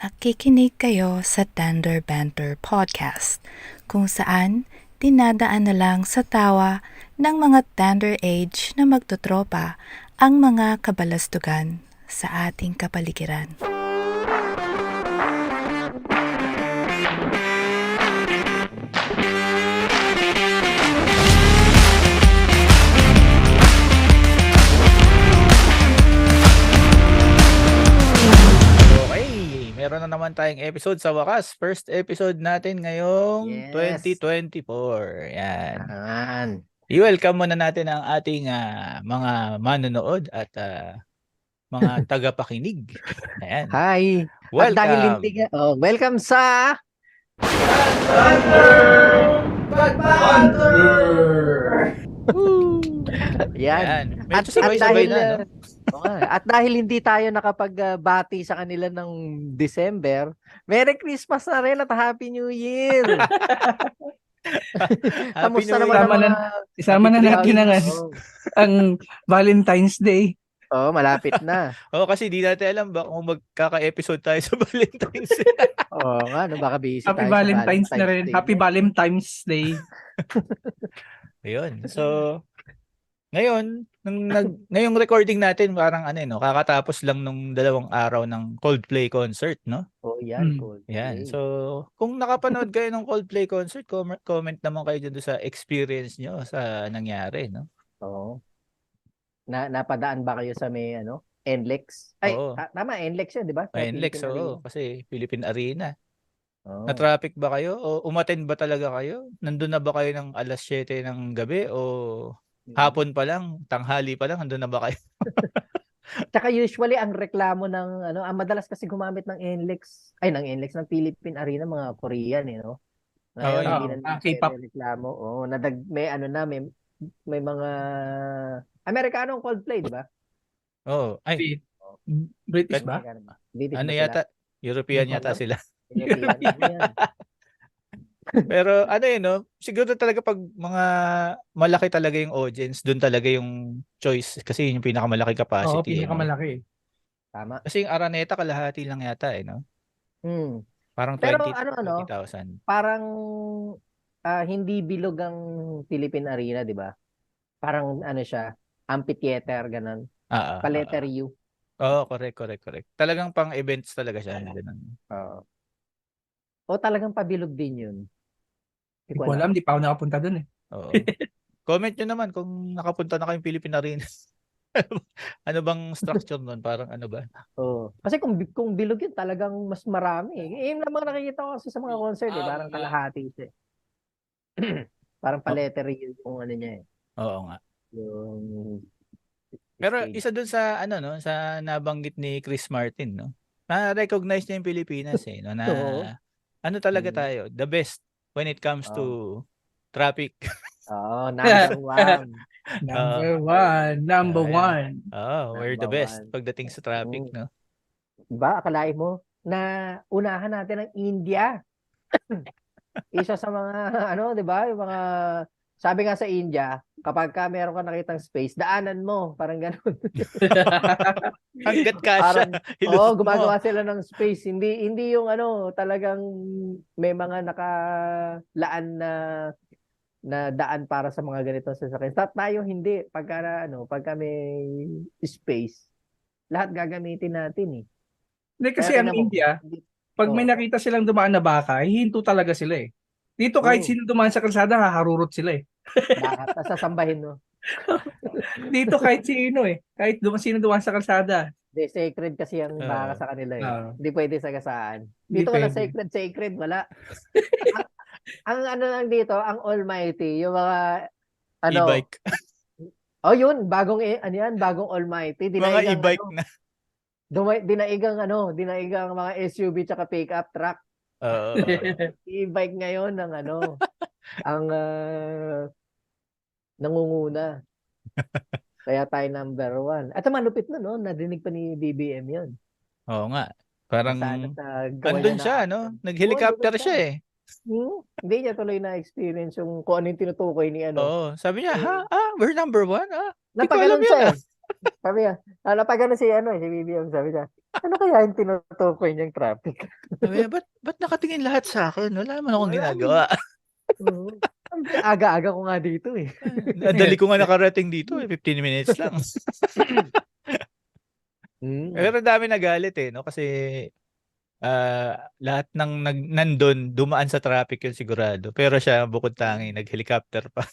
Nakikinig kayo sa Tender Banter Podcast, kung saan dinadaan na lang sa tawa ng mga tender age na magtotropa ang mga kabalastugan sa ating kapaligiran. Meron na naman tayong episode sa wakas. First episode natin ngayong 2024. Yan. I-welcome muna natin ang ating mga manonood at mga tagapakinig. Ayan. Hi. Welcome. At dahil hindi welcome sa Yan. Medyo sabay-sabay na, no? At dahil hindi tayo nakapagbati sa kanila ng December, Merry Christmas na rin at Happy New Year! Kamusta naman Isama na natin ang Valentine's Day. Malapit na. Kasi di natin alam ba kung magkaka-episode tayo sa Valentine's Day. Baka busy Happy tayo Valentine's sa na rin. Day. Happy Valentine's Day. Ayun. So, ngayong recording natin, parang kakatapos lang nung 2 araw ng Coldplay concert, no? Yan, Coldplay. Yan. So, kung nakapanood kayo ng Coldplay concert, comment naman kayo dun sa experience nyo sa nangyari, no? Oo. Napadaan ba kayo sa may NLEX? Ay, tama, NLEX yan, di ba? NLEX, kasi Philippine Arena. Oh. Na-traffic ba kayo? O umattend ba talaga kayo? Nandun na ba kayo ng alas 7 ng gabi? O hapon pa lang, tanghali pa lang, nandun na ba kayo? Tsaka usually ang reklamo ng ang madalas kasi gumamit ng NLEX, ng Philippine Arena, mga Korean, no? Ngayon, K-pop reklamo. May mga Amerikanong Coldplay, di ba? British ba? British yata? European yata sila. European. Pero siguro talaga pag mga malaki talaga yung audience, doon talaga yung choice kasi yung pinakamalaki capacity. Pinakamalaki. Tama. Kasi yung Araneta kalahati lang yata no? Parang 20,000. Parang hindi bilog ang Philippine Arena, di ba? Parang siya, amphitheater, ganun. Pa-letter U. Correct. Talagang pang events talaga siya. Talagang pabilog din yun. Hindi ko alam, di pa ako nakapunta dun eh. Comment nyo naman kung nakapunta na kayong Philippine Arena. Ano bang structure nun? Parang ba? Kasi kung bilog yun, talagang mas marami. Yung namang nakikita ko kasi sa mga concert, parang kalahati siya. Parang pa-letter U yung niya eh. Oo nga. Yung pero isa dun sa sa nabanggit ni Chris Martin, no? Na-recognize niya yung Pilipinas no? Na talaga tayo, the best when it comes to traffic. Number one. Number one. We're the best pagdating sa traffic, no? Diba, akalain mo na unahan natin ang India. Isa sa mga diba, yung mga sabi nga sa India, kapag meron ka nakitang space, daanan mo, parang gano'n. Hanggat kasya. Gumagawa sila ng space. Hindi yung talagang may mga nakalaan na daan para sa mga ganitong sasakyan. Tayo hindi. Pagka may space, lahat gagamitin natin eh. Hindi kasi ang India, pag may nakita silang dumaan na baka, hihinto talaga sila eh. Dito kahit sino dumaan sa kalsada, haharurot sila eh. Bakit? Sasambahin, no? Dito kahit sino eh. Kahit sino dumaan sa kalsada. Sacred kasi ang baka sa kanila eh. Hindi pwede sagasaan. Dito wala sacred, wala. ang lang dito, ang almighty, yung mga e-bike. Yun, bagong bagong almighty. Mga e-bike na. Dinaigang mga SUV tsaka pick-up truck. E-bike ngayon ng ang nangunguna. Kaya tayo number one. At malupit na, no? Nadinig pa ni BBM yun. Oo nga. Parang andun siya, no? Nag-helicopter siya eh. Hindi niya tuloy na-experience yung kung ano yung tinutukoy ni sabi niya, we're number one? Napaganon siya eh. Sabi niya, pag ano si BBM, sabi niya, ano kaya yung tinutukoy niyang traffic? Sabi niya, ba't nakatingin lahat sa akin? Wala naman akong Wala ginagawa. Oo. Ang aga-aga ko nga dito eh. Ang dali ko nga nakarating dito, 15 minutes lang. Pero dami nagalit eh, no? Kasi lahat ng nandun, dumaan sa traffic yun sigurado. Pero siya, bukod tangi, nag-helicopter pa.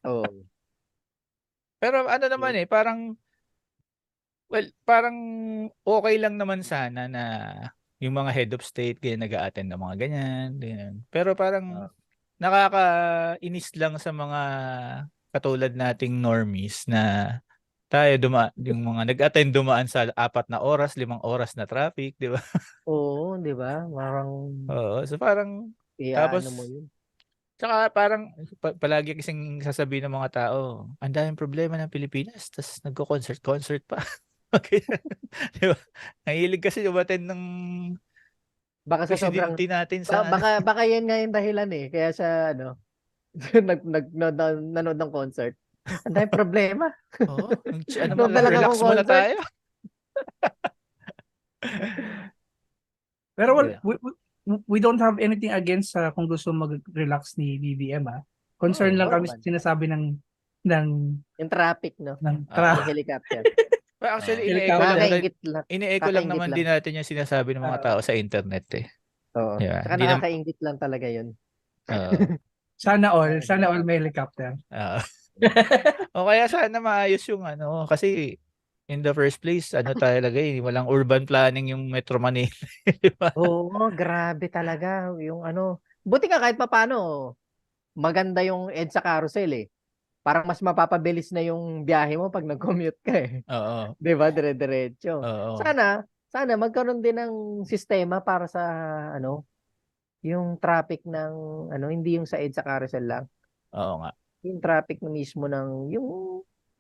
Oo. Pero ano naman eh, parang okay lang naman sana na yung mga head of state ganyan nag-a-attend ng mga ganyan. Pero parang nakakainis lang sa mga katulad nating normies na tayo yung mga nag-attend dumaan sa 4 na oras, 5 oras na traffic, di ba? Oo, di ba? Parang, Oo, so parang ano mo tapos yun. tsaka parang palagi kasing sasabihin ng mga tao, ang daming problema ng Pilipinas, tapos nagko-concert pa. Okay. Di ba? Nahilig kasi umattend ng Baka sa sobrang, presidente natin sa baka yan nga yung dahilan eh. Kaya siya, nanood ng concert. Ang daming problema. Oo, ano mo Noon na lang relax akong muna concert. tayo. Pero Yeah. we don't have anything against kung gusto mag-relax ni BBM Concern lang kami sa naman. sinasabi ng Yung traffic, no? ng Yung helicopter. Well, actually, Helicopter. ine-echo lang naman din natin yung sinasabi ng mga tao sa internet eh. Oo. Di ba? Saka nakakaingit lang talaga yun. Oo. Sana all may helicopter. O kaya sana maayos yung kasi in the first place, talaga walang urban planning yung Metro Manila. Di ba? Oo, grabe talaga. Yung buti nga kahit papaano, maganda yung EDSA carousel eh. Parang mas mapapabilis na yung biyahe mo pag nag-commute ka eh. Oo. 'Di ba? Dire-diretso. Oo. Sana magkaroon din ng sistema para sa yung traffic ng hindi yung sa EDSA carousel lang. Oo nga. Yung traffic na mismo ng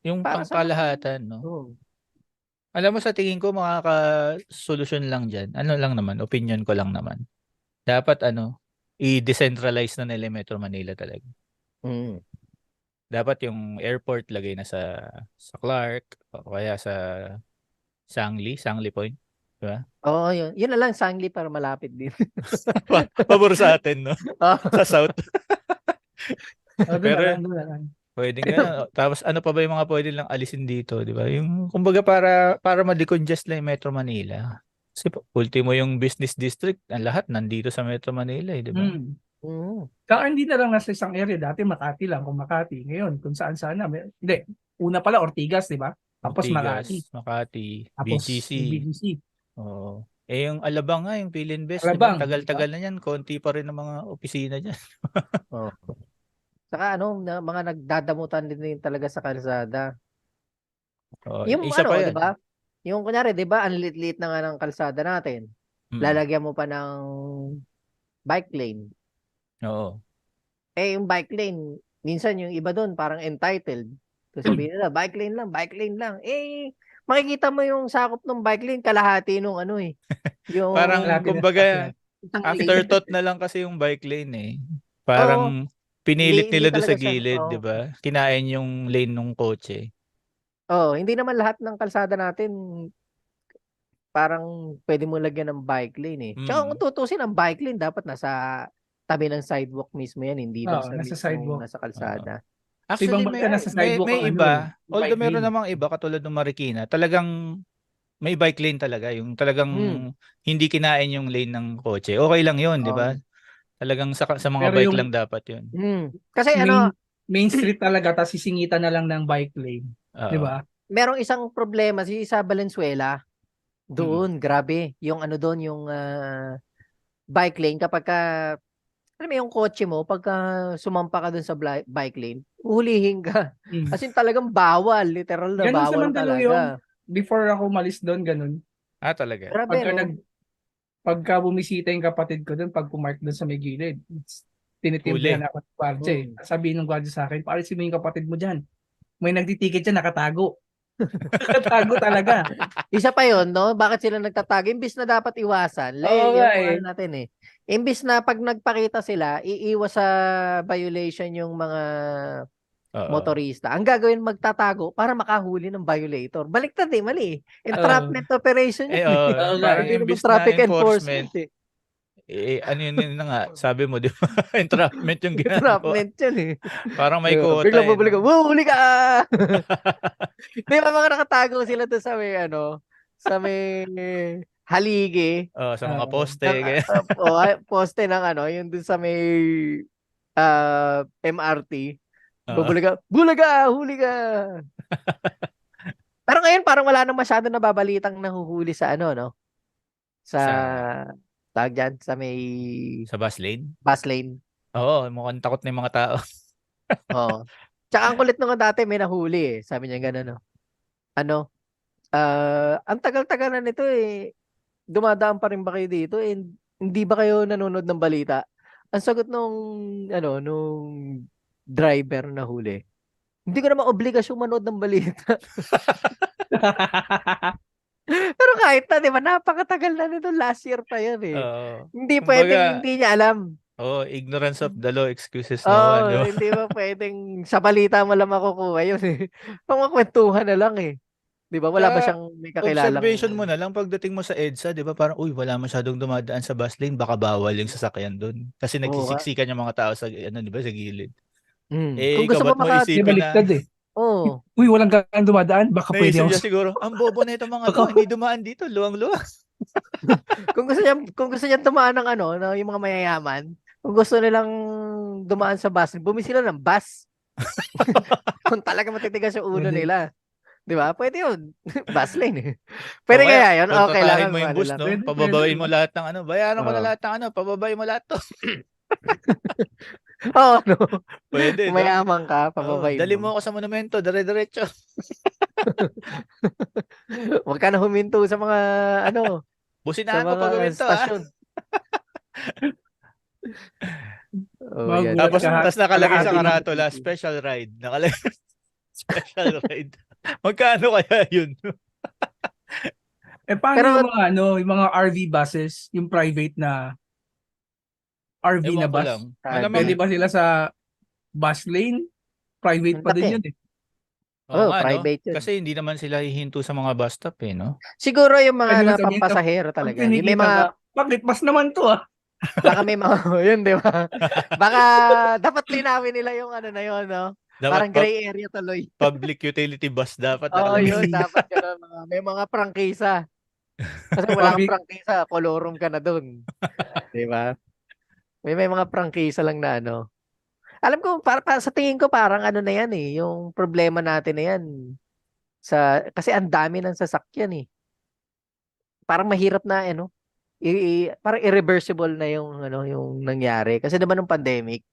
Yung para sa pangkalahatan, no? Alam mo, sa tingin ko makaka-solusyon lang dyan. Ano lang naman, opinion ko lang naman. Dapat i-decentralize na nila yung Metro Manila talaga. Dapat yung airport lagay na sa Clark o kaya sa Sangli Point. Diba? Oo, yun. Yun na lang, Sangli para malapit din. Pabor sa atin, no? Sa South. Pero Doon na lang. pwedeng gano'n. Tapos ano pa ba yung mga pwede lang alisin dito, di ba? Yung kumbaga para ma-decongest lang yung Metro Manila. Kasi ultimo yung business district, ang lahat nandito sa Metro Manila, di ba? Kaya hindi na lang nasa isang area. Dati Makati lang, kung Makati. Ngayon, kung saan sana. Hindi. Una pala, Ortigas, di ba? Tapos Ortigas, Makati. Makati, Tapos BGC. BGC. Oo. Yung Alabang nga, yung Philinvest, di ba? Alabang, Tagal-tagal na yan. Konti pa rin ang mga opisina dyan. Oo. Saka mga nagdadamutan din talaga sa kalsada. Oo, Yung isa pa di yan. ba? Yung kunyari, di ba, ang liit-liit na nga ng kalsada natin. Lalagyan mo pa ng bike lane. Oo. Yung bike lane, minsan yung iba doon parang entitled. So sabihin nila, bike lane lang. Makikita mo yung sakop ng bike lane, kalahati nung Yung Parang kumbaga, isang afterthought na lang kasi yung bike lane eh. Oo. Parang pinilit Hindi nila doon sa talaga siya. gilid, Oo. di ba? Kinain yung lane ng kotse. Hindi naman lahat ng kalsada natin parang pwede mo lagyan ng bike lane eh. Tsaka kung tutusin, ang bike lane dapat nasa tabi ng sidewalk mismo yan, hindi doon sa nasa mismong sidewalk. nasa kalsada. Sa ibang Actually, bansa nasa sidewalk may ang iba, although bike meron lane. namang iba katulad ng Marikina, talagang may bike lane talaga. Yung talagang hindi kinain yung lane ng kotse. Okay lang yun, di ba? Talagang sa mga Pero bike yung lang dapat yun. Kasi main street talaga, tapos sisingitan na lang ng bike lane. Di ba? merong isang problema sa Valenzuela. Doon, grabe. Yung doon, yung bike lane, kapag alam mo yung kotse mo, pagka sumampa ka doon sa bike lane, uhulihin ka. As in talagang bawal, literal na Ganun sa bawal Mandaluyong, talaga. before ako umalis doon, ganun. Talaga. Grabe, no? Pagka bumisita yung kapatid ko doon, pag pumark doon sa may gilid, tinitimbrihan ako ng gwardiya eh. Sabihin ng gwardiya sa akin, paalisin mo yung kapatid mo dyan. May nagtitikit dyan, nakatago. Nakatago talaga. Isa pa yon, no? Bakit sila nagtatago? Imbis na dapat iwasan. Yung natin eh. Imbis na pag nagpakita sila, iiwas sa violation yung mga Oo. motorista. Ang gagawin, magtatago para makahuli ng violator. Baliktad mali. Entrapment operation Eh, yun. Oo nga, parang Hindi naman imbis na traffic enforcement, enforcement. ano yun na nga, sabi mo, di ba? Entrapment yung ginagawa. Entrapment yun Parang may quota biglang bubalik ka, no? huli ka! Di ba mga nakatago sila doon sa may sa may haligi Sa mga Oo. poste. ng Kaya, poste ng yung doon sa may MRT. Oo. Bulaga, huli ka! Pero ngayon parang wala nang masyado nababalitang nahuhuli sa no? Sa sa, tawag dyan, sa may sa bus lane. bus lane. Oo, mukhang takot na yung mga tao. Oo. Tsaka ang kulit nung dati may nahuli Sabi niya gano'n, no? Ang tagal-tagal na nito dumadaan pa rin ba kayo dito? Hindi ba kayo nanonood ng balita? Ang sagot nung driver na huli. Hindi ko naman obligasyong manood ng balita. Pero kahit na, di ba, napakatagal na nito. Last year pa yan Oo. Hindi pwedeng Kumbaga, hindi niya alam. ignorance of the law, excuses no one. Di ba? Hindi ba pwedeng sa balita mo lang makukuha yun Pangakwentuhan na lang Di ba? Wala ba Tsaka, siyang may kakilalang observation mo na lang pagdating mo sa EDSA, di ba? Parang, wala masyadong dumadaan sa bus lane, baka bawal yung sasakyan doon. Kasi Oo nga. nagsisiksikan yung mga tao sa, di ba, sa gilid. Kung Ikaw gusto mo ba't mo Di isipin na, baliktad Oo. Uy, walang gaan dumadaan. Baka pwede naisip ako. niya siguro, ang bobo na itong mga to, hindi dumaan dito, luwang-luwang. Kung gusto niya tumaan ng yung mga mayayaman, kung gusto nilang dumaan sa bus, bumili sila ng bus. Kung talaga matitigas yung ulo Pwede. nila. Di ba? Pwede yun. Bus lane Pwede kaya yun? Okay lang. Kontratahin mo yung bus, no? Pwede, Pababain pwede. mo lahat ng bayaran ko na Oo. lahat ng pababain mo lahat to. Oo, Pwede, Kung no? mayaman ka, pababayin Dali mo. mo ako sa monumento, dire-diretso. Huwag ka na huminto sa mga, sa Businahan ko mga pag uminto, ha? stasyon. Yan. Magulat Tapos, ka. nakalagay sa Kalahati ng karatula, city. special ride. Nakalagay, special ride. Magkano kaya yun? Paano Pero, yung mga yung mga RV buses, yung private na RV na Ewan ko bus? lang. Pwede Malamang, ba sila sa bus lane? Private ang pa din laki. yun oo nga, no? Private yun. Kasi hindi naman sila hihinto sa mga bus stop, no? Siguro yung Pwede mo mga sabihin, pampasahero pag talaga. Yung may tinikita ka, mga, bakit bus naman to baka may mga, yun, di ba? Baka, dapat linawin nila yung na yun, no? Dapat Parang gray area tuloy. public utility bus dapat Yun, nakalagay. dapat gano'n. May mga prangkisa. Kasi wala kang Public. prangkisa, kolorum ka na dun. Di ba? May mga prangkisa lang na Alam ko, sa tingin ko parang na yan yung problema natin na yan. Kasi ang dami ng sasakyan Parang mahirap na parang irreversible na yung nangyari. Kasi naman nung pandemic,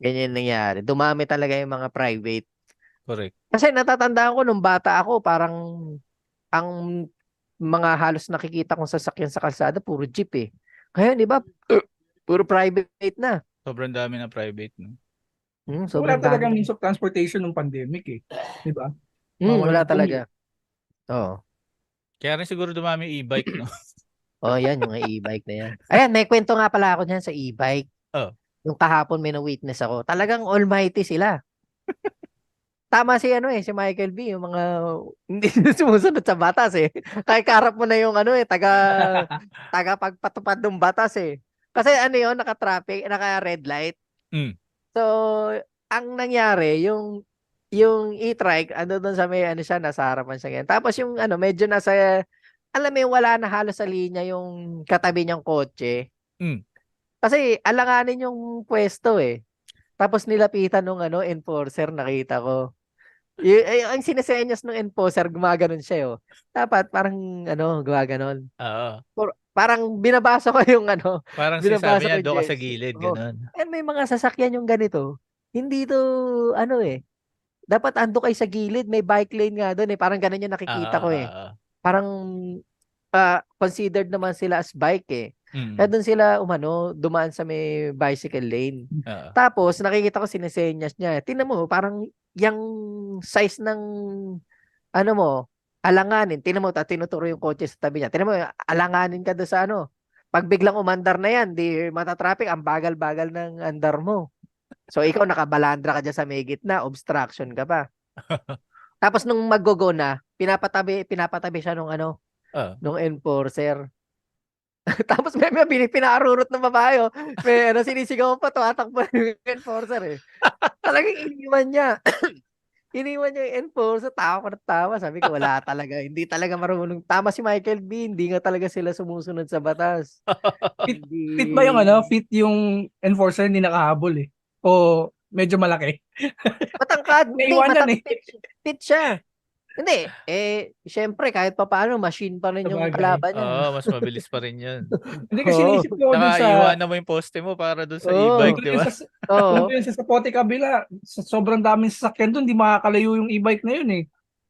ganyan nangyari. Dumami talaga yung mga private. Correct. Kasi natatandaan ko nung bata ako, parang ang mga halos nakikita kong sasakyan sa kalsada, puro jeep Ngayon, di ba, puro private na. Sobrang dami na private, no? Wala Sobrang talagang dami. means of transportation ng pandemic Di ba? Wala Mawalan talaga. Oo. Kaya rin siguro dumami e-bike, no? Yan, yung e-bike na yan. Ayan, may kwento nga pala ako dyan sa e-bike. Oh. Yung kahapon may na-witness ako. Talagang almighty sila. Tama si si Michael B. Yung mga hindi sumusunod sa batas Kaya karap mo na yung taga pagpatupad ng batas Kasi yun, naka-traffic, naka-red light. So, ang nangyari, yung e-trike, doon sa may siya, nasa harapan siya ganyan. Tapos yung medyo nasa, alam mo yung wala na halos sa linya yung katabi niyang kotse. Kasi alanganin yung pwesto Tapos nilapitan nung enforcer, nakita ko. Ang sinesenyas ng enforcer, gumaganon siya Dapat parang gumaganon. Oo. Parang binabasa ko yung Parang binabasa sinasabi niya, ko yung doon ka sa jersey. gilid, Oo. gano'n. May mga sasakyan yung ganito. Hindi to dapat ando kay sa gilid, may bike lane nga doon Parang ganun yung nakikita ko Parang considered naman sila as bike Kaya doon sila dumaan sa may bicycle lane. Tapos nakikita ko sinesenyas niya. Tingnan mo, parang yung size ng mo, alanganin. Tingnan mo, tinuturo yung kotse sa tabi niya. Tingnan mo, alanganin ka doon sa Pag biglang umandar na yan, di matatraffic, ang bagal-bagal ng andar mo. So ikaw nakabalandra ka dyan sa may gitna, obstruction ka pa. Tapos nung mag-go na, pinapatabi siya nung Ah. nung enforcer. Tapos may pinaarurot ng babae, oh. May sinisigaw pa, tumatakbo yung enforcer eh. Talagang iniwan niya. Iniwan niya yung enforcer, tawa ko na tawa. Sabi ko, wala talaga. Hindi talaga marunong. Tama si Michael B. Hindi nga talaga sila sumusunod sa batas. Fit, Hindi. fit ba yung fit yung enforcer hindi nakahabol eh? O medyo malaki? Matangkad. Hindi, Naiwanan eh. fit siya. Hindi. Syempre, kahit pa paano, machine pa rin yung Sabagay. kalaban niya. Oo, mas mabilis pa rin yun. Hindi kasi Oo. naisip ko dun sa Nakaiwanan mo yung poste mo para dun sa Oo. e-bike, di ba? Oo. Nandun yun sa Pote kabila, sa sobrang daming sasakyan dun, di makakalayo yung e-bike na yun eh.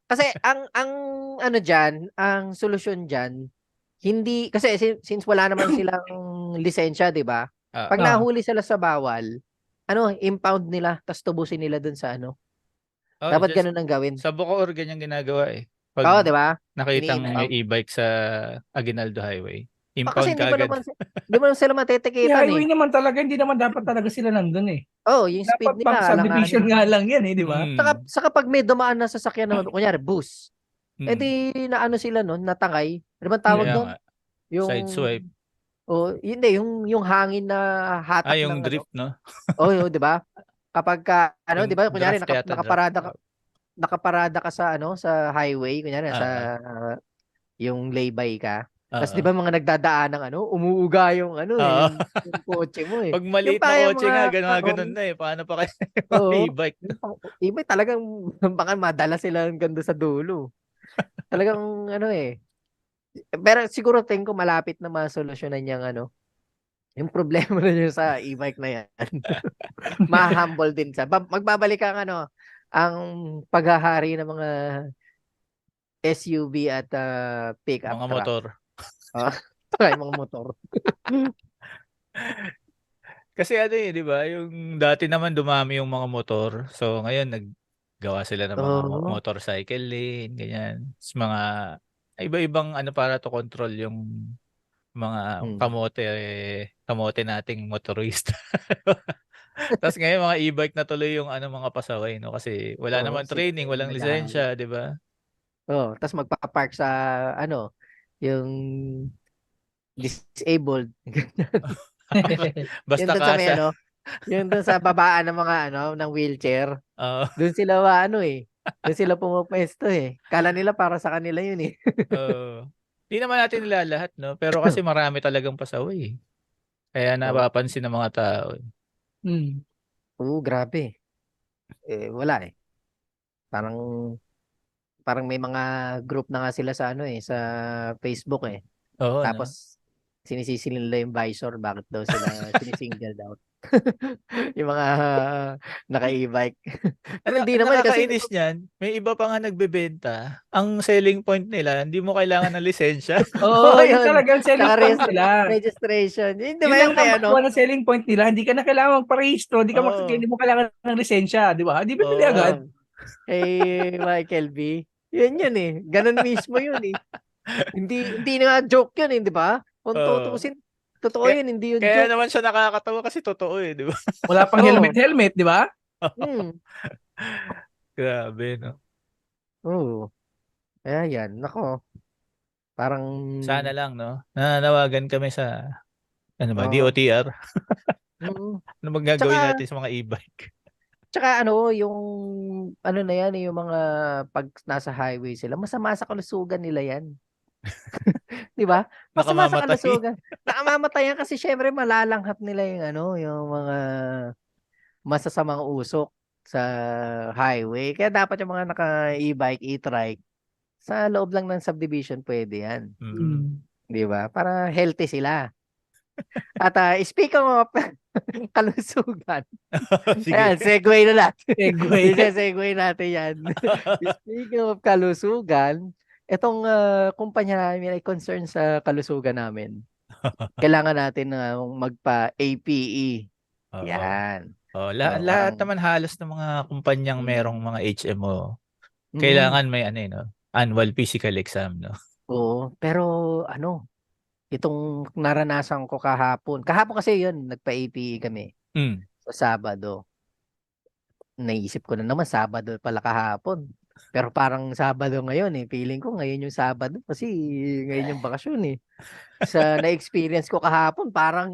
Kasi ang ang solusyon diyan, hindi kasi since wala naman silang lisensya, 'di ba? Ah. Pag nahuli sila sa bawal, impound nila tapos tubusin nila dun sa Oh, Dapat just ganun ang gawin. sa Bacoor ganyan ginagawa eh. Oo, Pag 'di ba? nakitang may Ini-impound. e-bike sa Aguinaldo Highway, Kasi impound hindi ka mo agad. naman hindi mo naman sila Yung matitikitan highway eh. naman talaga, hindi naman dapat talaga sila nandun eh. Oh, yung Dapat speed pang nila subdivision alanganin. nga lang yan eh, di ba? Saka pag may dumaan na sasakyan naman, kunyari bus. Mm. Di na sila nun, natangay. Ano bang tawag Kaya doon? nga, Yung side swipe. hindi yung hangin na hatak Yung ng drift, no? Oo, 'di ba? Kapag Yung 'di ba, kunyari draft yata, draft. nakaparada ka sa sa highway, kunyari sa Ah, yung laybay ka. Tapos 'di Oo. ba mga nagdadaan ng umuuga yung Oo. yung kotse mo eh. Pag Yung maliit na parang kotse nga, ganun na eh. Paano pa kayo oo, e-bike? iba talagang baka madala sila hanggang doon sa dulo. Talagang pero siguro tingin ko malapit na masolusyonan niyang yung problema na yun sa e-bike na yan. Ma-humble din siya. Magbabalik ang ang paghahari ng mga SUV at pickup Mga truck. motor. Ay, mga motor. Kasi di ba? Yung dati naman dumami yung mga motor. So ngayon naggawa sila ng mga Oo. motorcycle lane, ganyan. Mga iba-ibang para to control yung mga kamote nating motorista. Tapos ngayon mga e-bike na tuloy yung mga pasaway, no? Kasi wala Oo, naman sila training, yung walang naghahanap. lisensya, di ba? Oo, tapos magpa-park sa yung disabled. Basta Yung doon sa may kasya. yung doon sa babaan ng mga ng wheelchair. Oo. Doon sila doon sila pumapwesto eh. Kala nila para sa kanila yun eh. Di naman natin nilalahat, no? Pero kasi marami talagang pasaway. Kaya napapansin ng mga tao. Oo, grabe. Wala eh. Parang may mga group na nga sila sa sa Facebook eh. Oo, no? Tapos sinisisi nila yung visor, bakit daw sila sinisingled out. Yung mga naka-e-bike. Pero hindi naman kasi Nakakainis niyan. May iba pa nga nagbebenta. Ang selling point nila, hindi mo kailangan ng lisensya. Oo, yun yun. talagang selling Tsaka point nila. registration. Hindi Yun ba lang yung kay number one na selling point nila. Hindi ka na kailangan magparehistro, Oo. hindi mo kailangan ng lisensya, di ba? Di bibili agad. Michael B. Yun eh. Ganun mismo yun eh. Hindi na nga joke yun eh, di ba? Kung tutusin, totoo yun, hindi yun Kaya joke. naman siya nakakatawa kasi totoo eh, di ba? Wala pang helmet, di ba? Grabe, no? Oo. Kaya yan, nako. Parang Sana lang, no? Nananawagan kami sa Oo. DOTR. Mm. Ano magagawin natin sa mga e-bike? Tsaka yung na yan, yung mga pag nasa highway sila, masama sa kalusugan nila yan. Di ba? Masama sa Nakamamatay. kalusugan. Nakamamatay yan kasi syempre malalanghap nila yung yung mga masasamang usok sa highway. Kaya dapat yung mga naka-e-bike, e-trike, sa loob lang ng subdivision pwede yan. Di ba? Para healthy sila. At speaking of kalusugan. Sige. Ayan, segue na natin. Segue. Segue natin yan. Speaking of kalusugan, itong kumpanya namin ay concern sa kalusugan namin. Kailangan natin magpa-APE. Oo. Yan. Lahat naman halos ng mga kumpanyang merong mga HMO, kailangan may annual physical exam, no? Oo, pero itong naranasan ko kahapon kasi yun, nagpa-APE kami sa Sabado. naisip ko na naman Sabado pala kahapon. Pero parang Sabado ngayon eh. Feeling ko ngayon yung Sabado kasi ngayon yung bakasyon eh. Sa na-experience ko kahapon parang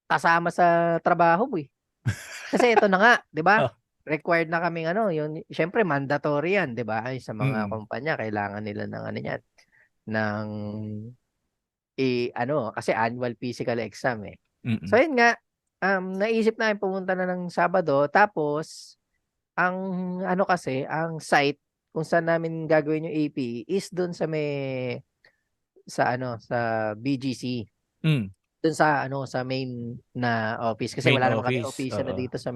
kasama sa trabaho eh. Kasi ito na nga, 'di ba? Oh. Required na kaming ano, yun syempre mandatory 'yan, 'di ba? Ay sa mga Mm. kumpanya kailangan nila ng ano niyan, ng ano kasi annual physical exam eh. Mm. So yun nga, naisip namin pumunta na ng Sabado tapos ang ano kasi, ang site kung saan namin gagawin yung AP is dun sa sa ano, sa BGC. Mm. Dun sa ano, sa main na office kasi Main wala naman kami office. office na Oo. dito sa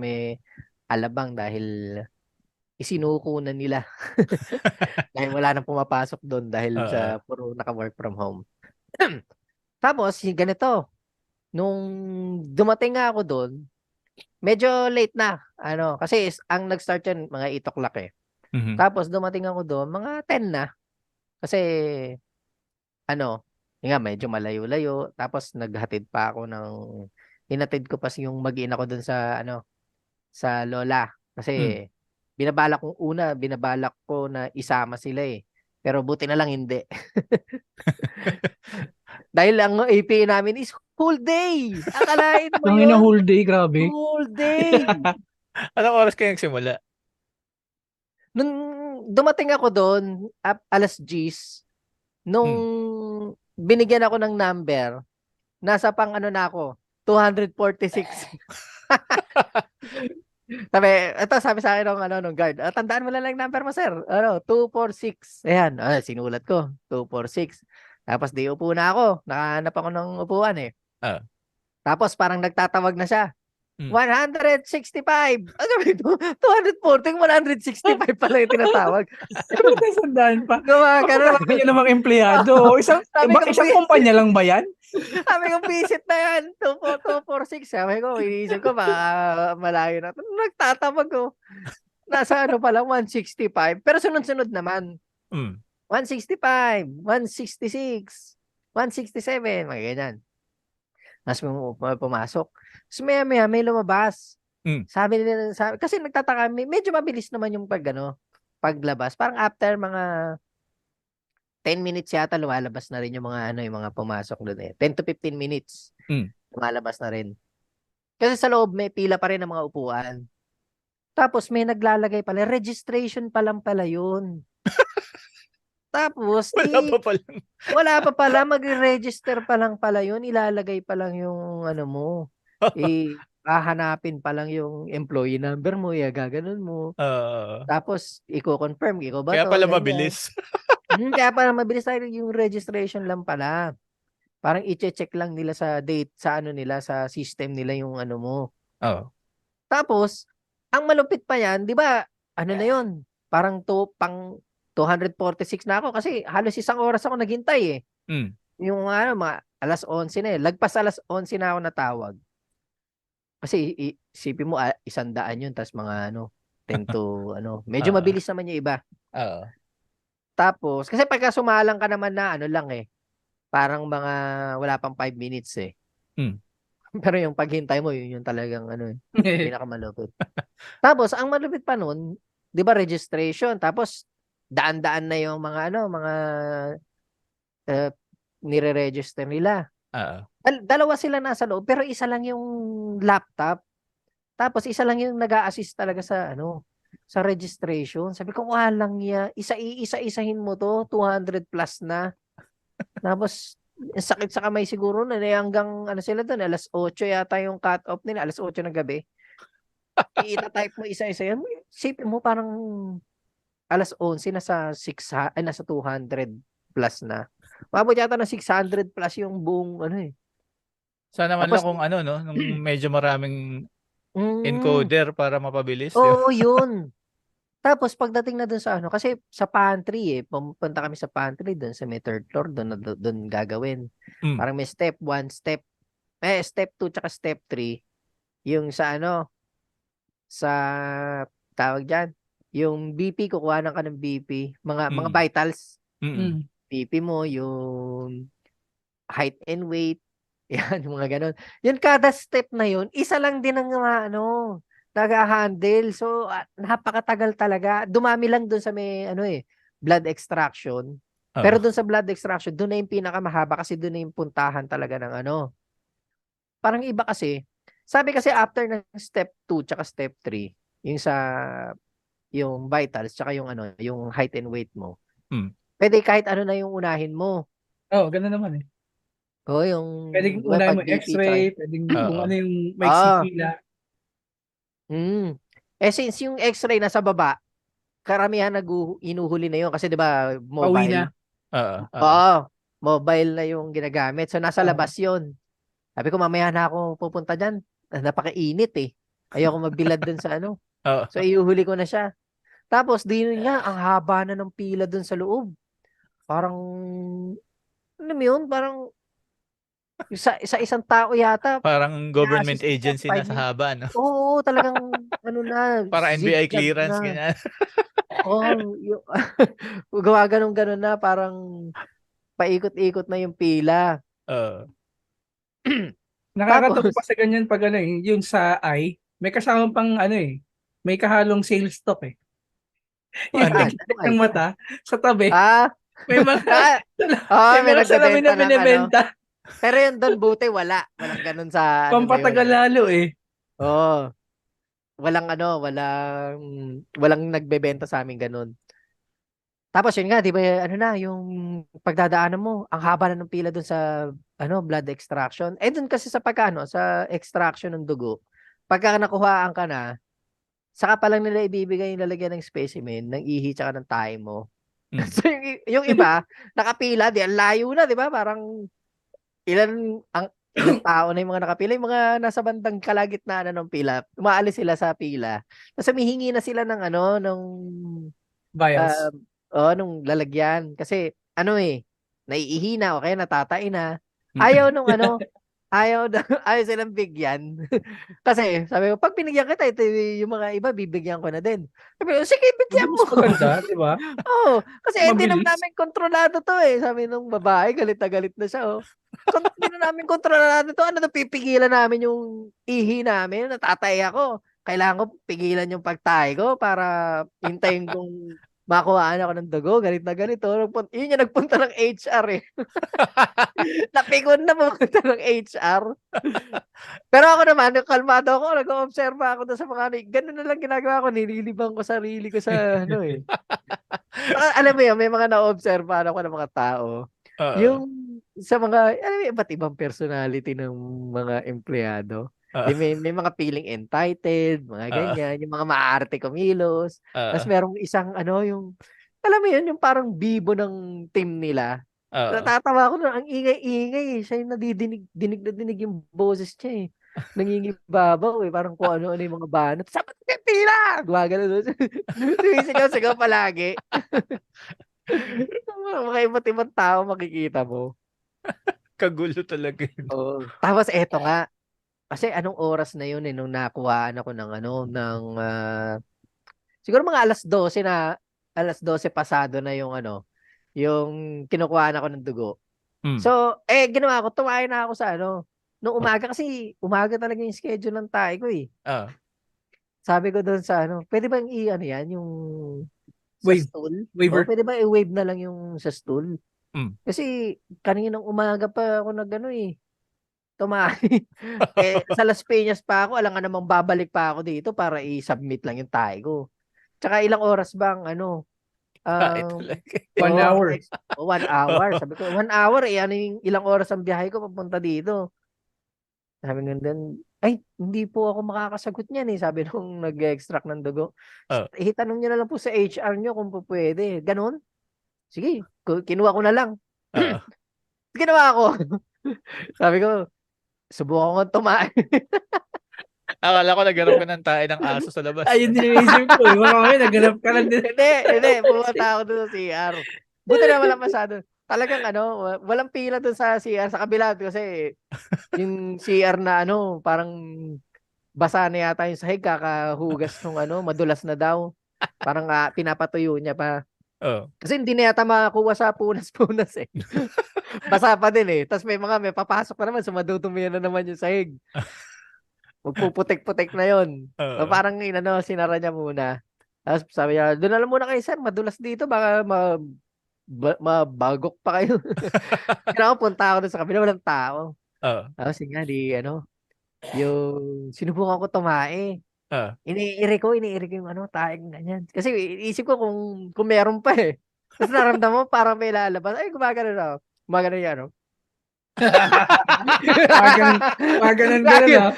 Alabang dahil isinuko na nila. Dahil wala nang pumapasok doon dahil Oo. sa puro naka-work from home. Tapos ganito, nung dumating nga ako doon, medyo late na. Ano, kasi ang nag-start yan mga 8 o'clock eh. Mhm. Tapos dumating ako doon, mga 10 na. Kasi ano, yun nga medyo malayo-layo. Tapos naghatid pa ako hinatid ko pa yung mag-ina ko doon sa ano, sa lola. Kasi binabalak ko na isama sila eh. Pero buti na lang hindi. Dahil ang AP namin is whole day. Akalain mo Tangina yun? whole day, grabe. Whole day. Anong oras kayo nagsimula? Nung dumating ako doon, alas 10, nung binigyan ako ng number, nasa pang ano na ako, 246. Sabi sa akin nung guard, tandaan mo lang yung number mo, sir. Ano, 246. Ayan, sinulat ko, 246. Tapos di upo na ako. Nakahanap ako ng upuan eh. Ah. Tapos parang nagtatawag na siya. Mm. 165. Ano ba ito? 240, 165 pala yung tinatawag. Sandaan pa. Gumagano. Bakit niya namang empleyado? Isang kumpanya lang ba yan? Sabi ko, visit na yan. 246. Sabi ko, iniisip ko, malayo na. Nagtatawag ko. Nasa ano pa lang, 165. Pero sunod-sunod naman. 165, 166, 167, mga ganyan. Tapos pumasok. Tapos maya may lumabas. Sabi nila, kasi nagtataka, medyo mabilis naman yung paglabas. Parang after mga 10 minutes yata lumalabas na rin yung mga yung mga pumasok doon eh. 10 to 15 minutes. Lumalabas na rin. Kasi sa loob may pila pa rin ng mga upuan. Tapos may naglalagay pala, registration pa lang pala yun. Tapos, wala pa pala, magre-register pa lang pala yun, ilalagay pa lang yung ano mo, hahanapin pa lang yung employee number mo, gaganon mo. Tapos, i-confirm, ikaw ba Kaya to? pala Ganyan. mabilis. Kaya pala mabilis tayo yung registration lang pala. Parang i-check lang nila sa date, sa ano nila, sa system nila yung ano mo. Oo. Tapos, ang malupit pa yan, di ba, ano na yun, parang pang 246 na ako kasi halos isang oras ako naghintay eh. Yung mga alas 11 na eh. Lagpas alas 11 na ako natawag. Kasi isipin mo 100 yun tapos mga 10 to medyo mabilis naman yung iba. Oo. Tapos kasi pagka sumalang ka naman na lang eh. Parang mga wala pang 5 minutes eh. Pero yung paghintay mo yun yung talagang pinakamalupit. Tapos ang malupit pa nun, 'di ba registration tapos daan-daan na yung mga mga nire-register nila. Oo. Dalawa sila nasa loob pero isa lang yung laptop. Tapos isa lang yung nag-a-assist talaga sa sa registration. Sabi ko, walang isa-isahin mo to, 200 plus na. Tapos sakit sa kamay siguro na hanggang sila doon, alas 8 yata yung cut-off nila, alas 8 ng gabi. I-type mo isa-isa yan. Sipin mo parang alas 11 nasa 200 plus na. Mabot yata ng 600 plus yung buong Sana man Tapos, lang kung nung medyo maraming encoder para mapabilis. Oo, yun. Tapos pagdating na dun sa kasi sa pantry pumunta kami sa pantry dun sa may third floor, dun gagawin. Parang may step 1, step 2 tsaka step 3. Yung sa sa tawag dyan, yung BP, kukuhanan ka ng BP, mga vitals. BP mo, yung height and weight, yan, yung mga ganon. Yun, kada step na yun, isa lang din ang nag-handle. So, napakatagal talaga. Dumami lang dun sa may, blood extraction. Pero Oo. dun sa blood extraction, dun na yung pinakamahaba kasi dun na yung puntahan talaga ng Parang iba kasi, sabi kasi after ng step 2 tsaka step 3, yung vitals tsaka yung height and weight mo. Hmm. Pwede kahit ano na yung unahin mo. Oo, ganun naman eh. O yung Pwedeng di ba, unahin pag mo BP tsaka x-ray, pwedeng kung Oo. ano yung may ah, pila. since yung x-ray nasa baba, karamihan inuhuli na yun kasi 'di ba Pauwi na. mobile. Oo. Oo. Oo, mobile na yung ginagamit. So nasa Oo. labas 'yon. Sabi ko mamaya na ako pupunta diyan. Napakainit eh. Ayoko mabilad dun sa Oo. So iuhuli ko na siya. Tapos din nga ang haba na ng pila dun sa loob. Parang alam mo yun, parang sa isang tao yata Parang government ina-assist mo agency na 45 sa minutes. haba, no? Oo, talagang na, Para NBI zigzag clearance, na. ganyan. Oo, gawa ganun na parang paikot-ikot na yung pila. Oo. Nakakatawa Tapos, pa sa ganyan pag yung sa eye, may kasama pang may kahalong sales talk eh. Yung saan? nag-check Anong ng ay? mata sa tabi, Ah, may mga ah, may may mga salamin nagbebenta na ng binebenta. pero yun doon buti wala. Walang ganun sa na Pampatagal yun. lalo eh. Oo. Walang nagbebenta sa amin ganun. Tapos yun nga, 'di ba, yung pagdadaanan mo, ang haba na ng pila doon sa blood extraction. Eh doon kasi sa sa extraction ng dugo, pagka nakuhaan ka na, saka pa lang nila ibibigay yung lalagyan ng specimen, ng ihi tsaka ng tae mo. Hmm. So yung iba, nakapila, ang layo na, 'di ba? Parang ilang tao na yung mga nakapila, yung mga nasa bandang kalagitnaan na ng pila, umaalis sila sa pila. Tapos humihingi na sila ng Vials. ah, nung lalagyan. Kasi naiihi na o kaya natatai na. Ayaw nung ayaw silang bigyan. Kasi sabi ko, pag binigyan kita, ito yung mga iba, bibigyan ko na din. Sabi ko, sige, Hindi bigyan mas mo. maganda, di ba? Oo, kasi hindi naman Mabilis. namin kontrolado to eh. Sabi nung babae, galit na galit na siya. Oh. Kung hindi na namin kontrolado to, pipigilan namin yung ihi namin. Natatay ako. Kailangan ko pigilan yung pagtay ko para hintayin kong makuhaan ako ng dugo. Galit na galit. Oh. Yun yung nagpunta ng HR eh. Napikon na pumunta ng HR. Pero ako naman, kalmado ako, nag-oobserba ako doon sa mga ganun na lang ginagawa ko, nililibang ko sarili ko sa eh. Alam mo yun, may mga na-oobserbahan ako ng mga tao. Oo. Yung sa mga, alam mo, iba't ibang personality ng mga empleyado. Oo. May mga feeling entitled, mga Oo. ganyan, yung mga maaarte kumilos. Tapos Oo. merong isang yung, alam mo yun, yung parang bibo ng team nila. Oo. Natatawa ako na ang ingay-ingay eh. Siya yung dinig na dinig yung boses niya eh. Nangingibabaw eh. Parang kung ano-ano yung mga banat. Sabat ka pila! Gumagano. Sumisigaw-sigaw palagi. Mga iba't ibang tao makikita mo. Kagulo talaga yun. Oo. Tapos eto nga. Kasi anong oras na yun nung nakuhaan ako ng siguro mga alas 12 pasado na yung yung kinukuhaan ako ng dugo. Hmm. So, ginawa ko, tumayo na ako sa nung umaga kasi umaga talaga yung schedule ng tae ko eh. Oo. Sabi ko doon sa pwede bang yan, yung sa Wave. stool? O Waiver. pwede ba i-wave na lang yung sa stool? Hmm. Kasi kaninang umaga pa ako tumayo. Sa Las Piñas pa ako, alam nga namang babalik pa ako dito para i-submit lang yung tae ko. Tsaka ilang oras bang Tae um, talaga. 1 hour. 1 hour. Sabi ko, 1 hour ano yung ilang oras ang biyahe ko papunta dito. Sabi nga din, ay, hindi po ako makakasagot niyan eh. Sabi nung nag-extract ng dugo. Oo. Itanong niyo na lang po sa HR niyo kung po pwede. Ganon. Sige, kinuha ko na lang. Oo. Ginawa ko. Sabi ko, subukan ko tumayo. Akala ko naghanap ka ng tae ng aso sa labas. Ayun din yung isip ko. Baka kami naghanap ka lang din. Hindi. Pumunta ako doon sa CR. Buti na wala masyado. Talagang walang pila doon sa CR sa kabila kasi yung CR na parang basa na yata yung sahig kakahugas nung madulas na daw. Parang pinapatuyo niya pa. Oo. Kasi hindi na yata makakuha sa punas-punas eh. Basa pa din eh. Tapos may papasok na naman, so madudumi na naman yung sahig. Magpuputik-putik na yun. So, Oo. parang sinara niya muna. Tapos sabi niya, doon na lang muna kayo, sir. Madulas dito. Baka mabagok pa kayo. Kaya punta ako doon sa kabila. Walang tao. Oo. Tapos yun nga, yung sinubukan ko tumae. Oo. Iniiri ko yung taing ganyan. Kasi iisip ko kung meron pa eh. Tapos naramdaman mo parang may lalabas. Ay, gumagano na. Gumagano yan, Maganon gumagano.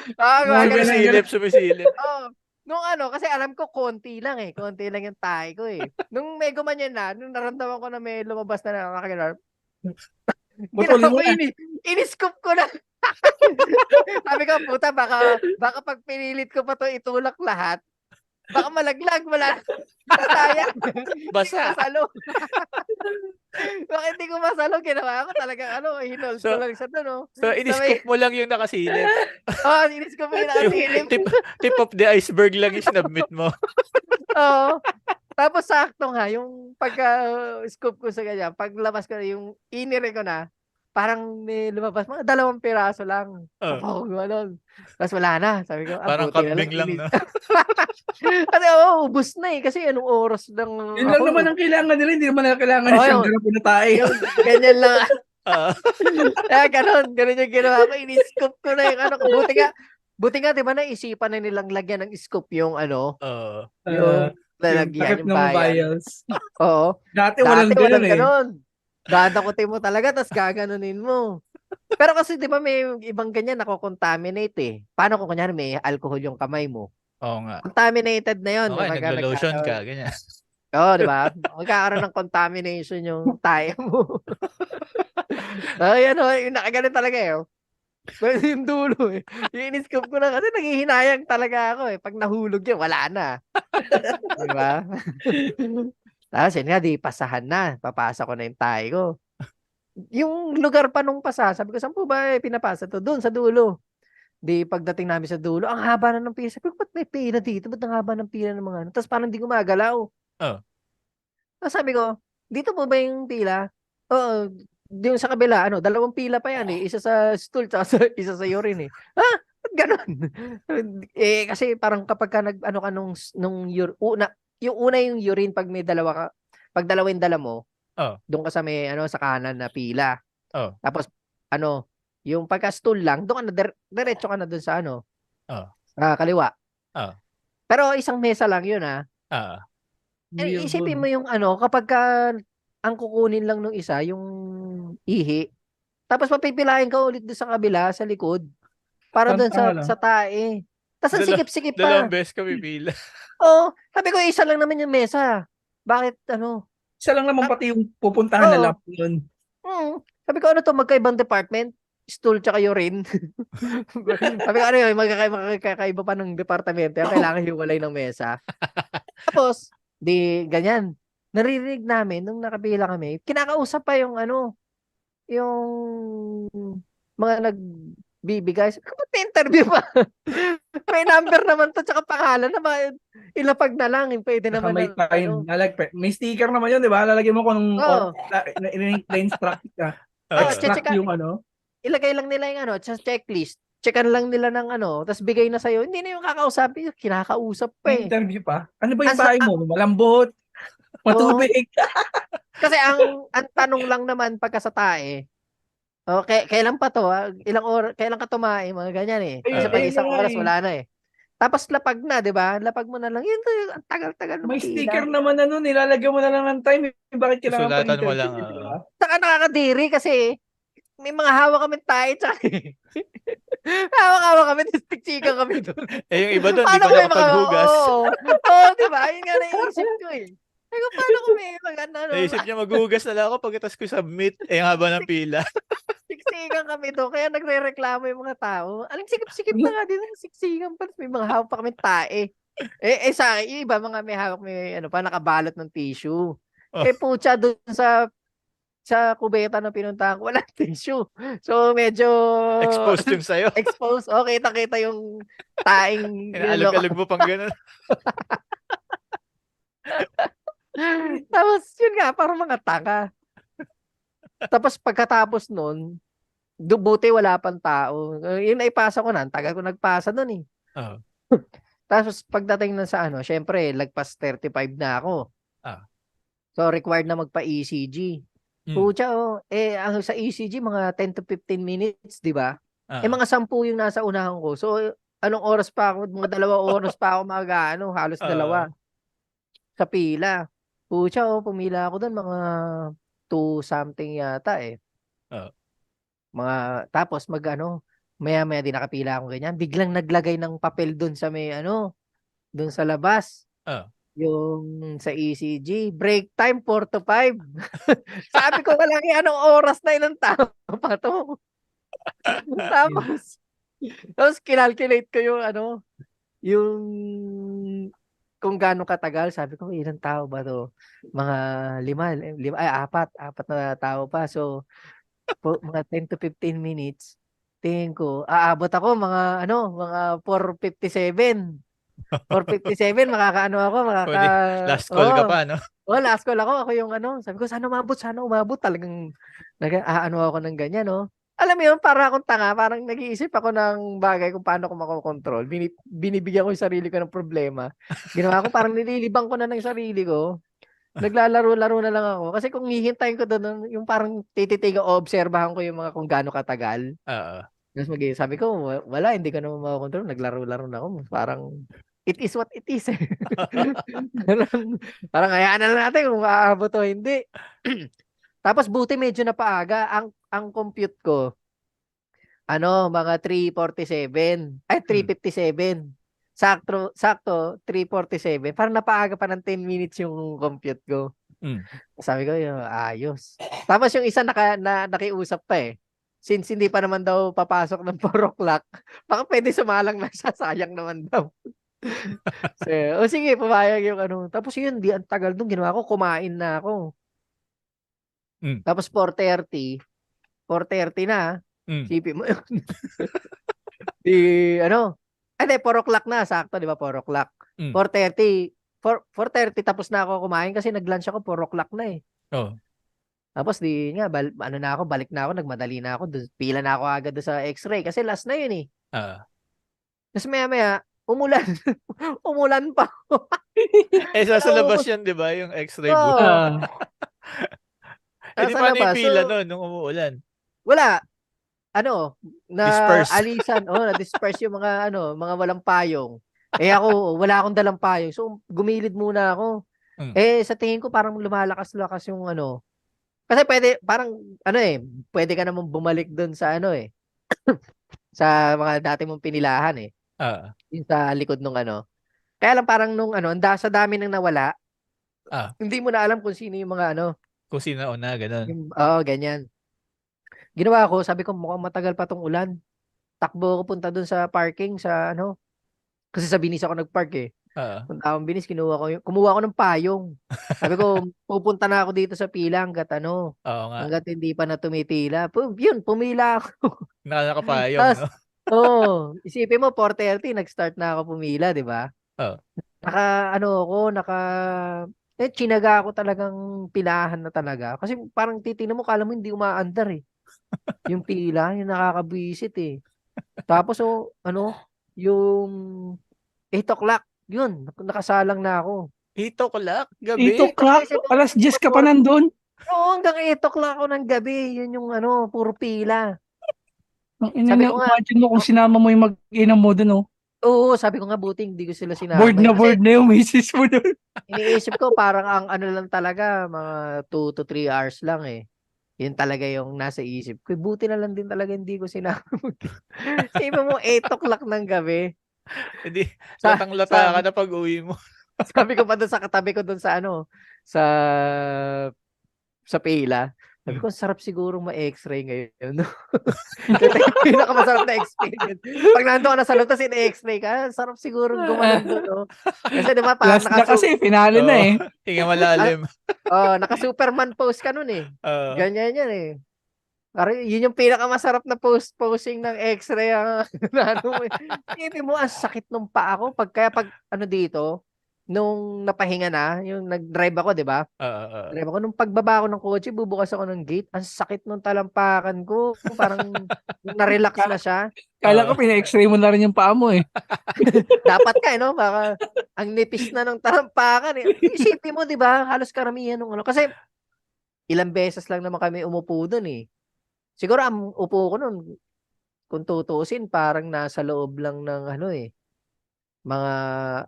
Sumisilip. Oo. Nung kasi alam ko konti lang yung tae ko eh. Nung may gumanyan na, nung naramdaman ko na may lumabas na nakakagano. Putulin mo Ginawa ko, na. ini-scoop ko na. Sabi ko, puta, baka pag pinilit ko pa to itulak lahat, baka malaglag, wala. Sayang. Basa. Masalo. Bakit hindi ko masalo? Ginawa ko talagang hinol ko lang sa doon. So, in-scoop mo lang yung nakasilip. In-scoop mo yung nakasilip. Tip of the iceberg lang yung sinubmit mo. Oo. Tapos sakto nga, yung pagka-scoop ko sa ganyan, paglabas ko na, yung inire ko na, parang may lumabas, mga 2 piraso lang. Tapos wala na. Sabi ko, Parang buti na kambing lang, no? Kasi ubus na eh. Kasi anong oras lang Yun lang naman ang kailangan nila. Hindi naman kailangan siyang ganun pinatay. Ganyan lang. Oo. Ganun yung ginawa ko. In-scoop ko na yung buti nga, di ba naisipan na nilang lagyan ng scoop yung Oo. yung lalagyan, takip yung ng bayan. vials. Oo. Dati walang ganun eh. Dadakutin mo talaga, tapos gaganunin mo. Pero kasi di ba may ibang ganyan nako-contaminate eh. Paano kung kunyari may alcohol yung kamay mo? Oo nga. Contaminated na yun. Okay, naglo-lotion ka, ganyan. Oo, di ba? Magkakaroon ng contamination yung tayo mo. Ay, yung nakaganon talaga eh. Pero yung dulo eh. Yung in-scoop ko na kasi nanghihinayang talaga ako eh. Pag nahulog yun, wala na. Di ba? Tapos yun nga, di pasahan na. Papasa ko na yung tayo ko. Yung lugar pa nung pasa, sabi ko, saan po ba pinapasa to? Doon, sa dulo. Di pagdating namin sa dulo, ang haba na ng pila. Sabi ko, ba't may pila dito? Ba't ang haba ng pila ng mga ano? Tapos parang di gumagalaw. Tapos sabi ko, dito po ba yung pila? Oo, yung sa kabila, 2 pila pa yan eh. Isa sa stool, tsaka isa sa urine eh. Ha? Ba't ganun? Kasi parang kapag ka ka yung una yung urine pag may pag dalawa yung dala mo, doon ka sa may, sa kanan na pila. Tapos, yung pagka-stool lang, doon ka na, diretso ka na doon sa kaliwa. Pero isang mesa lang yun isipin mo yung kapag ang kukunin lang nung isa, yung ihi, tapos papipilahin ka ulit doon sa kabila, sa likod, para doon sa tae. Tapos ang sikip-sikip pa. 2 beses ka pipila. Oo. Sabi ko, isa lang naman yung mesa. Bakit, Isa lang naman pati yung pupuntahan na lang yun. Sabi ko, magkaibang department? Stool tsaka urine. Sabi ko, magkakaiba pa ng departamento. Kailangan hiwalay ng mesa. Tapos, ganyan. Naririnig namin, nung nakapila kami, kinakausap pa yung yung mga nagbibigay. Ba't may interview pa? May number naman to, tsaka pangalan na ilapag na lang. Pwede naman May time. May sticker naman yun, di ba? Lalagyan mo kung na-instruct ka. Extract yung ilagay lang nila yung sa checklist. Checkan lang nila ng tapos bigay na sa'yo. Hindi na yung kakausapin, kinakausap pa eh. Interview pa? Ano ba yung tayo mo? Malambot? Matubig? Kasi ang tanong lang naman pagka sa tae, kailan pa to ilang oras, kailan ka tumae, mga ganyan eh. Kasi pag isang oras, wala na eh. Tapos lapag na, di ba? Lapag mo na lang. Yun, ang tagal-tagal. May sticker naman nilalagyan mo na lang ng time. Bakit kailangan pa Sulatan mo interview? lang. Saka nakakadiri kasi may mga hawak kami tayo tsaka hawak-hawak kami, tiksikan kami doon. Yung iba doon, di ba nakapaghugas? Oo, di ba? Yun nga naisip ko eh. Paano kung may naisip niya maghugas na lang ako pagkatapos ko submit, ang haba ng pila. Siksikan kami doon, kaya nagre-reklamo yung mga tao. Aling sikip-sikip na nga din, siksikan pa, may mga hawak pa kami tae. Sa akin, yung iba mga may hawak, may nakabalot ng tissue. Putya doon sa kubeta na pinuntahan ko, wala tissue. So, medyo exposed yung sayo. Exposed. Kita-kita yung taing. Inaalog-alog mo pang gano'n. Tapos, yun nga, parang mga tanga. Tapos, pagkatapos nun, buti wala pang tao. Yun na ipasa ko na. Tagal ko nagpasa nun eh. Oo. Tapos pagdating na sa syempre lagpas 35 na ako. Ah. So required na magpa-ECG. Pucha, ang sa ECG mga 10 to 15 minutes, 'di ba? Mga 10 yung nasa unahan ko. So anong oras pa ako? Mga 2 oras pa ako halos 2 sa pila. Pucha, pumila ako doon mga 2 something yata eh. Oo. Tapos maya-maya din nakapila ako ganyan. Biglang naglagay ng papel doon sa doon sa labas. Yung sa ECG, break time 4 to 5. Sabi ko malaki anong oras na ilang tao pa to. Tapos kinalculate ko yung kung gaano katagal. Sabi ko ilang tao ba to? Mga 4 na tao pa. So mga 10 to 15 minutes. Tingin ko, aabot ako mga 4:57. 4:57 makakaano ako, Pwede, last call ka pa, no? last call ako yung sabi ko sana umabot talagang ako ng ganyan, no. Alam mo yun, para akong tanga, parang nag-iisip ako ng bagay kung paano ko makokontrol. Binibigyan ko yung sarili ko ng problema. Ginawa ko parang nililibang ko na ng sarili ko. Naglalaro-laro na lang ako kasi kung hihintayin ko doon yung parang tititigan o obserbahan ko yung mga kung gaano katagal. Oo. Tapos sabi ko, wala, hindi ko naman makokontrol. Naglaro-laro na ako. Parang, it is what it is. parang hayaan na lang natin kung maaabot o hindi. Tapos buti medyo napaaga. Ang compute ko, mga 3:47. Ay, 3:57. Sakto, 3:47. Parang napaaga pa ng 10 minutes yung compute ko. Sabi ko, ayos. Tapos yung isa nakiusap pa eh. Since hindi pa naman daw papasok ng 4 o'clock, baka pwede sumalang na siya, sayang naman daw. So, sige, pumayag yung Tapos yun, ang tagal nung ginawa ko, kumain na ako. Tapos 4:30 na, sipin mo yun. Hindi, 4 o'clock na, sakto, di ba, 4 o'clock. 4:30 tapos na ako kumain kasi nag-lunch ako, 4 o'clock na eh. Tapos balik na ako, nagmadali na ako, pila na ako agad sa X-ray kasi last na yun eh. Tapos maya umulan. Umulan pa. Sa labas yan, di ba? Yung X-ray booth. Hindi paano yung pila nun nung umuulan? Wala. Disperse. Na-disperse yung mga walang payong. Ako, wala akong dalang payong. So, gumilid muna ako. Sa tingin ko parang lumalakas-lakas yung Kasi pwede ka namang bumalik doon sa sa mga dati mong pinilahan eh. Yung sa likod nung Kaya lang parang nung sa dami nang nawala, hindi mo na alam kung sino yung mga Kung sino una, gano'n. Ganyan. Ginawa ko, sabi ko mukhang matagal pa tong ulan. Takbo ako punta doon sa parking sa kasi sa Binis ako nagpark eh. Punta akong Binis, kumuha ako ng payong. Sabi ko, pupunta na ako dito sa pila hanggat hanggat hindi pa na tumitila. Yun, pumila ako. Nakakapayong, no? Isipin mo, 4:30, nag-start na ako pumila, di ba? Chinaga ako talagang pilahan na talaga. Kasi parang titingnan mo, kala mo hindi umaandar eh. Yung pila, yung nakakabwisit eh. Tapos yung 8 o'clock, yun, nakasalang na ako. 8 o'clock? Gabi? 8 o'clock? Alas 10 ka pa nandun? Oo, hanggang 8 o'clock ako ng gabi. Yun yung puro pila. Sabi ko nga, imagine mo kung sinama mo yung mag-inam mo dun, oh. Oo, sabi ko nga buti hindi ko sila sinama. Board na yung misis mo dun. Iniisip ko parang ang lang talaga, mga 2 to 3 hours lang eh. Yun talaga yung nasa isip ko. Buti na lang din talaga hindi ko sinama. Sabi mo 8 o'clock ng gabi. Hindi, latang-lata ka na pag-uwi mo. Sabi ko pa doon sa katabi ko doon sa sa pila. Sabi ko, sarap siguro ma-x-ray ngayon. Pinakamasarap na experience. Pag nandun ka na sa loob, tapos in-x-ray ka, sarap siguro gumanon doon. No? Kasi diba, last na kasi, finale na eh. Hinga malalim. Naka-Superman pose ka nun eh. Ganyan yan eh. Yun yung pinakamasarap na posing ng x-ray. Isipin mo, ang sakit nung paa ko. Pag dito, nung napahinga na, yung nag-drive ako, di ba? Drive ako, nung pagbaba ko ng kotse, bubukas ako ng gate, ang sakit nung talampakan ko. Parang na-relax na siya. Kala ko pina-x-ray mo na rin yung paa mo eh. Dapat ka, no? Baka ang nipis na ng talampakan eh. Isipin mo, di ba? Halos karamihan ng ano. Kasi ilang beses lang naman kami umupo doon eh. Siguro ang upo ko noon, kung tutusin, parang nasa loob lang ng ano eh. Mga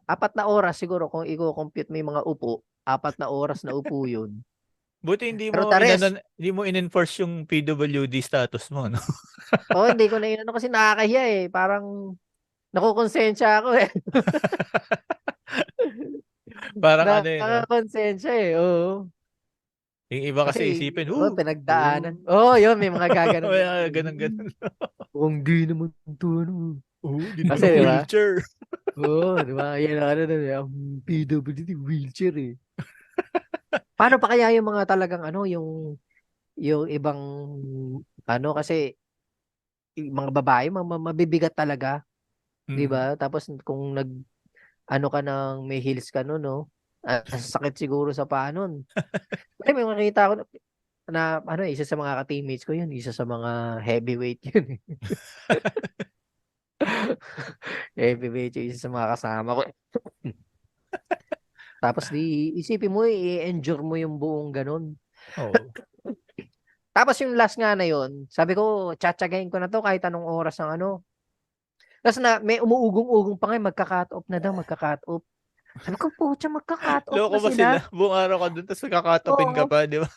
4 na oras siguro kung i-compute mo yung mga upo. 4 na oras na upo yun. Buti hindi Pero mo tares, hindi mo in-enforce yung PWD status mo, no? hindi ko na yun kasi nakakahiya eh. Parang nakukonsensya ako eh. Parang ano yun, no? Nakakonsensya eh, oo. Yung iba kasi Kasi, isipin, pinagdaanan. Yun, may mga gaganon. may ganun. Kung di naman ito, ano. Di Kasi, naman di ba? wheelchair. Di ba? Yan ang ang PWD wheelchair eh. Paano pa kaya yung mga talagang yung ibang kasi yung mga babae, mabibigat talaga, 'di ba? Tapos kung ka ng may heels ka no, sakit siguro sa paa nun. May makita ko na isa sa mga ka-teammates ko yun, isa sa mga heavyweight yun eh. Heavyweight yung isa sa mga kasama ko. Tapos isipin mo, i-endure mo yung buong ganun. Oo. Tapos yung last nga na yun, sabi ko, tsatsagayin ko na to kahit anong oras ng ano. Tapos may umuugong-ugong pa nga, magka-cut off na daw, magka-cut off. Sabi ko, pucha, magka-cut off Loko na ba sila. sila? Buong araw ka doon, tapos kakatopin ka Oo. pa, di ba?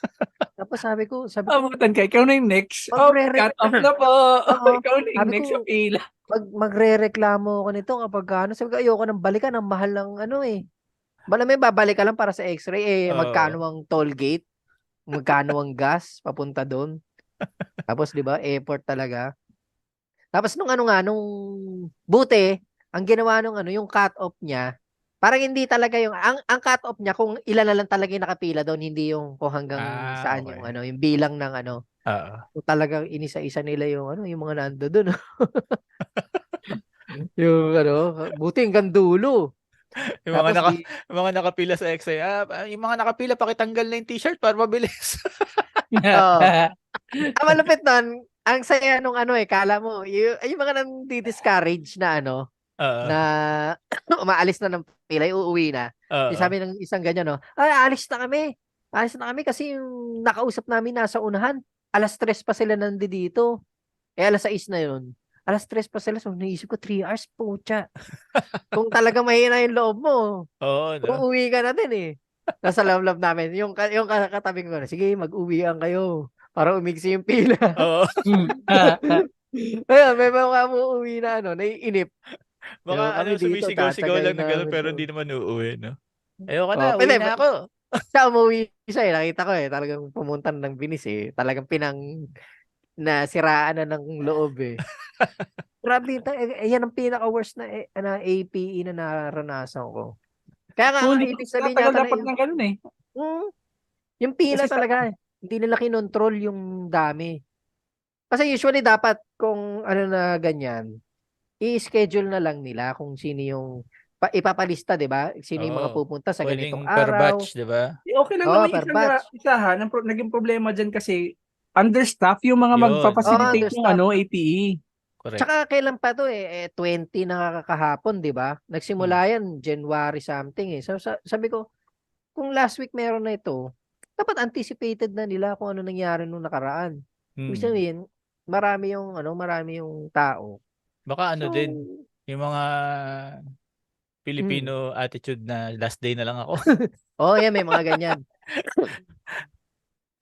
Tapos sabi ko, Abutan ka, ikaw na yung next. Cut off na po. Oo. Ikaw na yung Sabi next ko, sa pila. magre-reklamo ako nito kapag sabi ko, ayoko nang balikan, ang mahal ng eh. Malamang babalik ka lang para sa x-ray, magkano ang toll gate, magkano ang gas, papunta doon. Tapos, di ba, airport talaga. Tapos nung buti, ang ginawa yung cut-off niya, parang hindi talaga ang cut-off niya kung ilan na lang talaga yung nakapila doon, hindi yung kung hanggang saan okay. yung bilang ng kung talagang inisa-isa nila yung mga nando doon. Yung buti hanggang dulo. Yung mga nakapila sa XI app, yung mga nakapila, pakitanggal na yung t-shirt para mabilis. Ang malupit nun, ang saya nung kala mo, yung mga nang di-discourage na na umaalis na ng pila, uuwi na. Yung sabi ng isang ganyan, ay, alis na kami. Alis na kami kasi yung nakausap namin nasa unahan, 3:00 pa sila nandito. 6:00 na yun. 3:00 pa sila. So, naisip ko, 3 hours, pucha. Kung talaga mahina yung loob mo, uuwi ka na din eh. Nasa loob namin. Yung katabing ko na, sige, mag-uwian kayo para umigsi yung pila. Ayun, may mga uuwi na naiinip. Baka Kami dito, sumisigaw-sigaw lang na gano'n namin pero to. hindi naman uuwi, no? Ayoko na, uwi na ako. Siya umuwi siya nakita ko talagang pumunta ng binis talagang nasiraan na ng loob Grabe, yan ang pinaka-worst na APE na naranasan ko. Kaya nga, ang ibig sabihin niya dapat ng ganun eh. Yung pila Kasi talaga, hindi nila kinontrol yung dami. Kasi usually dapat kung na ganyan, i-schedule na lang nila kung sino yung ipapalista, 'di ba? Sino yung mga pupunta sa ganitong Pwedeng per araw. batch, 'di ba? okay lang naman per yung batch. isahan. Naging problema dyan kasi understaff yung mga magpa-facilitate ng APE. Correct. Tsaka kailan pa to 20 na kahapon, 'di ba? Nagsimula yan January something So sabi ko, kung last week meron na ito, dapat anticipated na nila kung ano nangyari nung nakaraan. Ibig sabihin, marami yung tao. Baka din, yung mga Filipino attitude na last day na lang ako. Yan, may mga ganyan.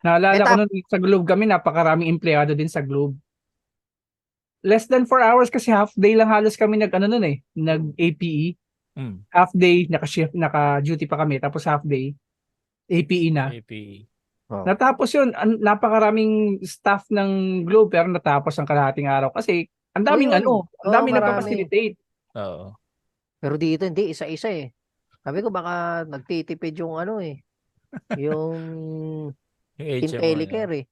Naalala ko nun sa Globe kami, napakaraming empleyado din sa Globe. Less than 4 hours kasi half day lang halos kami nag-APE. Half day, naka-shift, naka-duty pa kami. Tapos half day, APE na. APE. Natapos yun, napakaraming staff ng Globe pero natapos ang kalahating araw kasi ang daming ang daming nagpa-facilitate. Oo. Pero dito hindi, isa-isa Sabi ko baka nagtitipid yung yung IntelliCare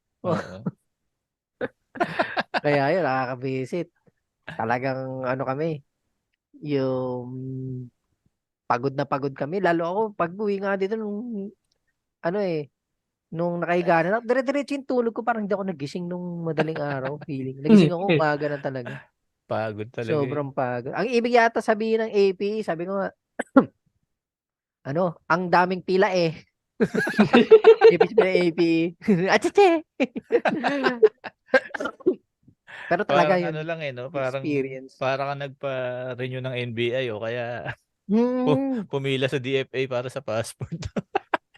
Kaya yun, nakaka-visit. Talagang kami, yung pagod na pagod kami. Lalo ako, pag-uwi nga dito nung, nung nakahiga na, dire-diretso yung tulog ko, parang hindi ako nagising nung madaling araw, feeling. Nagising ako, umaga na talaga. Pagod talaga. Sobrang pagod. Ang ibig yata sabihin ng APE, sabi ko nga, ang daming pila eh. Ibig sabihin ng APE. Atite! Pero talaga Parang yun, ano lang no? Parang experience. para ka nagpa-renew ng NBI o kaya pumila sa DFA para sa passport.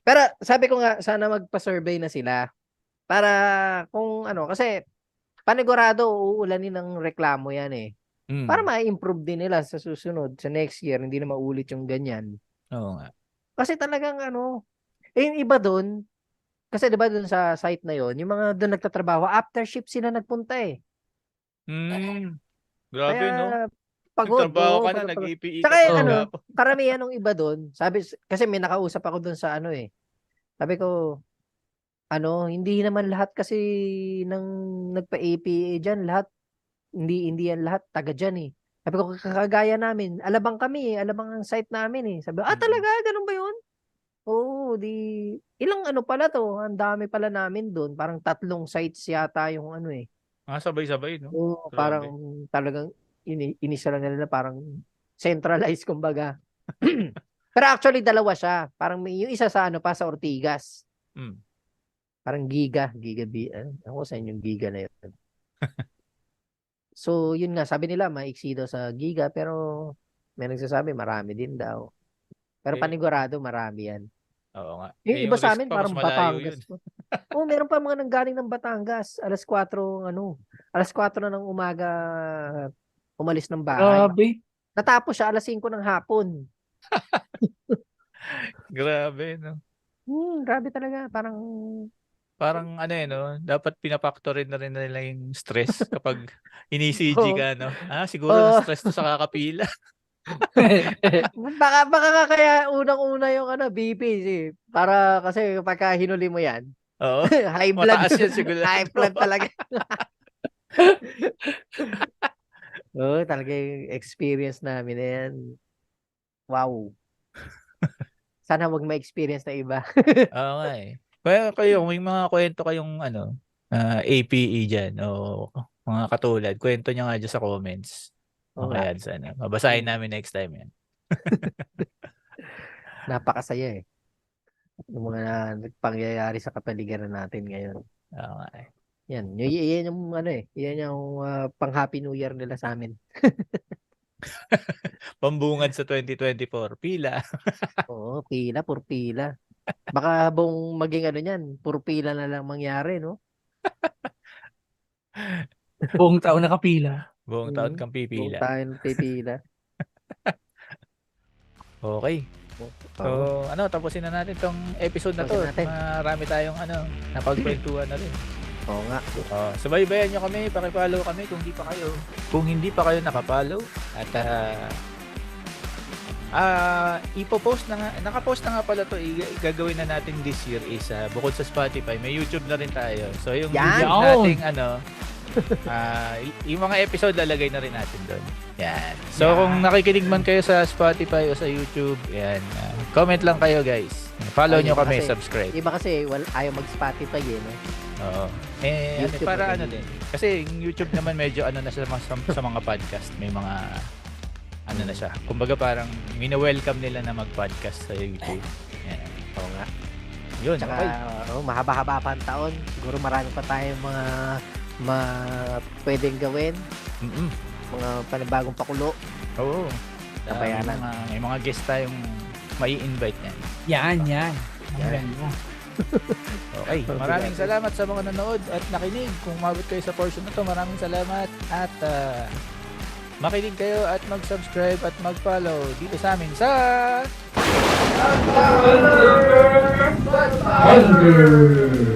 Pero sabi ko nga, sana magpa-survey na sila. Para kung kasi panigurado uulanin ng reklamo yan eh. Para ma-improve din nila sa susunod, sa next year, hindi na maulit yung ganyan. Oo nga. Kasi talagang yung iba doon, kasi 'di ba doon sa site na yon, yung mga doon nagtatrabaho, after shift sila nagpunta eh. Grabe Kaya no. pagod. Nagtrabaho ka na, pagod. nag-EPE Tsaka ka pa. karamihan ng iba doon, kasi may nakausap ako doon sa sabi ko, hindi naman lahat kasi ng nagpa-APA diyan, lahat hindi yan lahat taga diyan eh. Sabi ko, kagaya namin, alabang kami eh, alabang ang site namin eh. Sabi ko, talaga? Ganun ba yun? Oo, ilang pala to? Ang dami pala namin doon. Parang 3 sites yata yung eh. Sabay-sabay, no? Oo, Grabe. parang talagang inisa lang nila na parang centralized kumbaga. Pero actually 2 siya. Parang yung isa sa pa sa Ortigas. Parang Giga ako sa inyong Giga na yun. So, yun nga, sabi nila, maiksi daw sa Giga, pero may nagsasabi, marami din daw. Pero panigurado, marami yan. Oo nga. Yung iba sa amin, risk pa, parang mas malayo Batangas. yun. Meron pa mga nanggaling ng Batangas. Alas 4 na ng umaga, umalis ng bahay. Grabe. Natapos siya, alas 5 ng hapon. Grabe, no? Grabe talaga. Parang no? Dapat pinapactorin na rin nila yung stress kapag ini-CG ka, no? Siguro na-stress to sa kakapila. baka kaya unang-una yung BP para kasi pagka hinuli mo yan. Oo. High blood. Mataas yan siguro. High blood talaga. Talaga yung experience namin na yan. Wow. Sana wag ma-experience na iba. Oo nga eh. Kaya kayo, may mga kwento kayong APE dyan o mga katulad, kwento nyo nga dyan sa comments. Okay, sana. Mabasahin namin next time yan. Napakasaya eh. Yung mga pangyayari sa kapaligiran natin ngayon. Oo nga eh. Yan yung yan yung pang Happy New Year nila sa amin. Pambungad sa 2024, pila. Oo, puro pila. Baka buong maging niyan, puro pila na lang mangyari, no? Buong taon nakapila. Buong taon kang pipila. Buong taon pipila. Okay. So, tapusin na natin tong episode na to. Marami tayong napagkwentuhan na rin. Oo nga. Subaybayan nyo kami, pakipollow kami kung hindi pa kayo nakapollow at ipopost na nga, nakapost na nga pala to, gagawin na natin this year is bukod sa Spotify, may YouTube na rin tayo. So yung YouTube nating yung mga episode lalagay na rin natin doon. Yan. So kung nakikinig man kayo sa Spotify o sa YouTube, yan, comment lang kayo guys. Follow nyo kami, subscribe. Iba kasi ayaw mag-Spotify no? Oo. Para din. Kasi yung YouTube naman medyo na siya sa mga podcast. May mga na siya. Kumbaga parang mina-welcome nila na mag-podcast sa YouTube. Yan. Oo nga. Yun. Tsaka, mahaba-haba pa ang taon. Siguro marami pa tayong mga pwedeng gawin. Mga panibagong pakulo. Oo. Nabayanan. May mga guest tayong mai-invite Yan. Okay, maraming salamat sa mga nanood at nakinig. Kung umabot kayo sa portion na to, maraming salamat at makinig kayo at mag-subscribe at mag-follow dito sa amin sa Thunder!